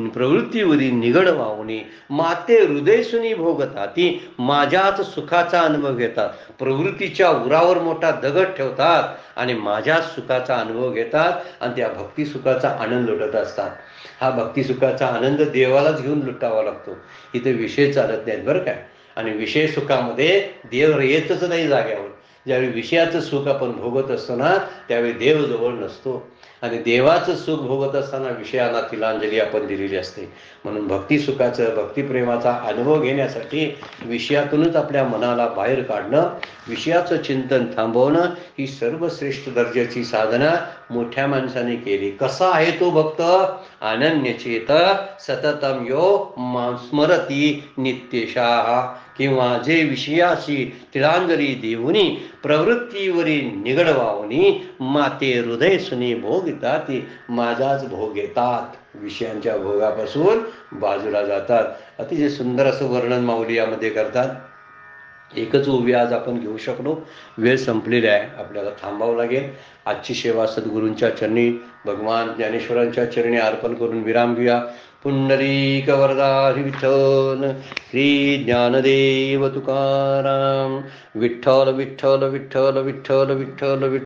प्रवृत्तीवरील निगड वाहुनी माते हृदयसुनी भोगताती, माझ्याच सुखाचा अनुभव घेतात. प्रवृत्तीच्या उरावर मोठा दगड ठेवतात आणि माझ्याच सुखाचा अनुभव घेतात, आणि त्या भक्ती सुखाचा आनंद लुटत असतात. हा भक्ती सुखाचा आनंद देवालाच घेऊन लुटावा लागतो. इथे विषय चालत नाहीत बरं काय. आणि विषय सुखामध्ये देव येतच नाही जाग्यावर. ज्यावेळी विषयाचं सुख आपण भोगत असतो ना, त्यावेळी देव जवळ नसतो. आणि देवाचं सुख भोगत असताना विषयाला तिलांजली आपण दिलेली असते. म्हणून भक्ती सुखाचं, भक्तिप्रेमाचा अनुभव घेण्यासाठी विषयातूनच आपल्या मनाला बाहेर काढणं, विषयाचं चिंतन थांबवणं, ही सर्वश्रेष्ठ दर्जाची साधना मोठ्या माणसाने केली. कसा आहे तो भक्त? अनन्यचेत सततम यो स्मरती नित्यशाह, किंवा जे विषयाशी तिलांजली देऊनी प्रवृत्तीवरी निगड वाहुनी माते हृदय सुनी भोग येतात, माझाच भोग येतात. विषयांच्या भोगापासून बाजूला जातात. अतिशय सुंदर असं वर्णन माऊली यामध्ये करतात. एकच उभी आज आपण घेऊ शकलो, वेळ संपलेली आहे, आपल्याला थांबावं लागेल. आजची सेवा सद्गुरूंच्या चरणी, भगवान ज्ञानेश्वरांच्या चरणी अर्पण करून विराम घेऊया. पुंडरीक वरदा विठ्ठल, श्री ज्ञानदेव तुकाराम. विठ्ठल विठ्ठल विठ्ठल विठ्ठल विठ्ठल विठ्ठल.